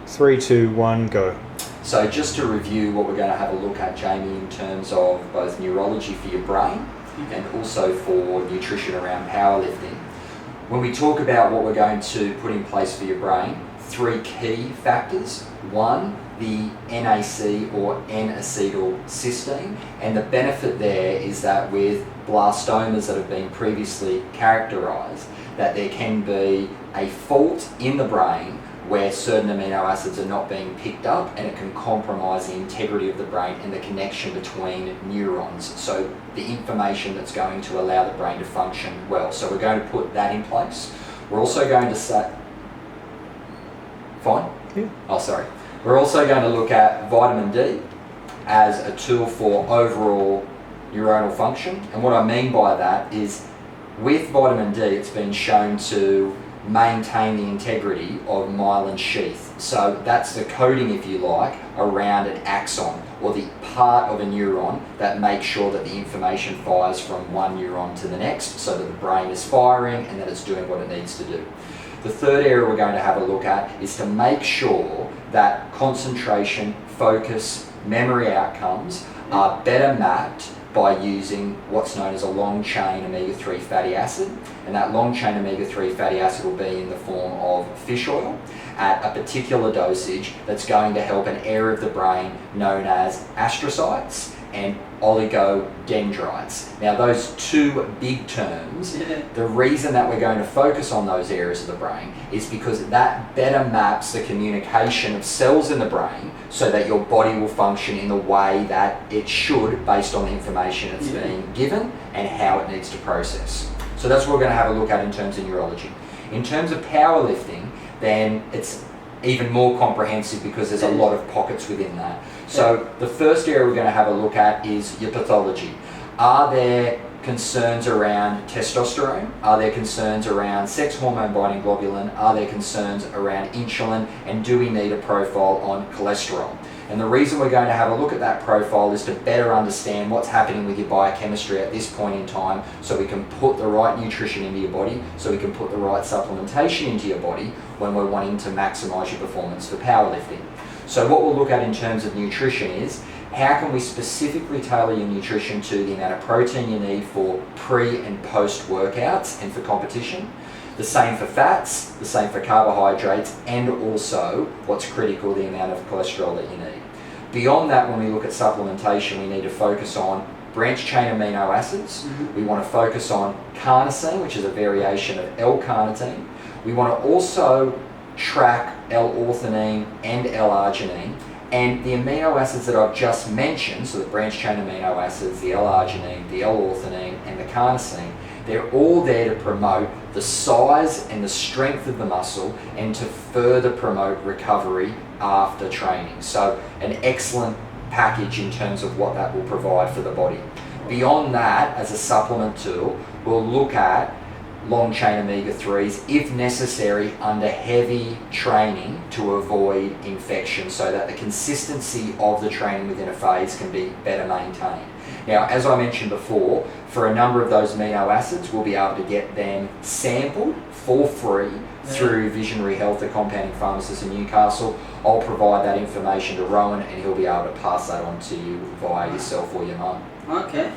3, 2, 1, go. So just to review what we're going to have a look at, Jamie, in terms of both neurology for your brain and also for nutrition around powerlifting. When we talk about what we're going to put in place for your brain, 3 key factors. 1, the NAC or N-acetylcysteine, and the benefit there is that with blastomas that have been previously characterised, that there can be a fault in the brain where certain amino acids are not being picked up, and it can compromise the integrity of the brain and the connection between neurons. So the information that's going to allow the brain to function well. So we're going to put that in place. We're also going to set... Fine? Yeah. Oh, sorry. We're also going to look at vitamin D as a tool for overall neuronal function. And what I mean by that is with vitamin D, it's been shown to maintain the integrity of myelin sheath. So that's the coating, if you like, around an axon, or the part of a neuron that makes sure that the information fires from one neuron to the next, so that the brain is firing and that it's doing what it needs to do. The third area we're going to have a look at is to make sure that concentration, focus, memory outcomes are better mapped by using what's known as a long-chain omega-3 fatty acid. And that long-chain omega-3 fatty acid will be in the form of fish oil at a particular dosage that's going to help an area of the brain known as astrocytes and oligodendrites. Now, those two big terms, the reason that we're going to focus on those areas of the brain is because that better maps the communication of cells in the brain so that your body will function in the way that it should based on the information it's being given and how it needs to process. So that's what we're going to have a look at in terms of neurology. In terms of powerlifting, then it's even more comprehensive because there's a lot of pockets within that. So the first area we're going to have a look at is your pathology. Are there concerns around testosterone? Are there concerns around sex hormone binding globulin? Are there concerns around insulin? And do we need a profile on cholesterol? And the reason we're going to have a look at that profile is to better understand what's happening with your biochemistry at this point in time, so we can put the right nutrition into your body, so we can put the right supplementation into your body when we're wanting to maximize your performance for powerlifting. So what we'll look at in terms of nutrition is how can we specifically tailor your nutrition to the amount of protein you need for pre and post workouts and for competition. The same for fats, the same for carbohydrates, and also what's critical, the amount of cholesterol that you need. Beyond that, when we look at supplementation, we need to focus on branched chain amino acids. We want to focus on carnosine, which is a variation of L-carnitine. We want to also track L-orthinine and L-arginine. And the amino acids that I've just mentioned, so the branched chain amino acids, the L-arginine, the L-orthinine, and the carnosine, they're all there to promote the size and the strength of the muscle and to further promote recovery after training. So an excellent package in terms of what that will provide for the body. Beyond that, as a supplement tool, we'll look at long-chain omega-3s if necessary under heavy training to avoid infection, so that the consistency of the training within a phase can be better maintained. Now, as I mentioned before, for a number of those amino acids, we'll be able to get them sampled for free through Visionary Health, the compounding pharmacist in Newcastle. I'll provide that information to Rowan and he'll be able to pass that on to you via yourself or your mum. Okay.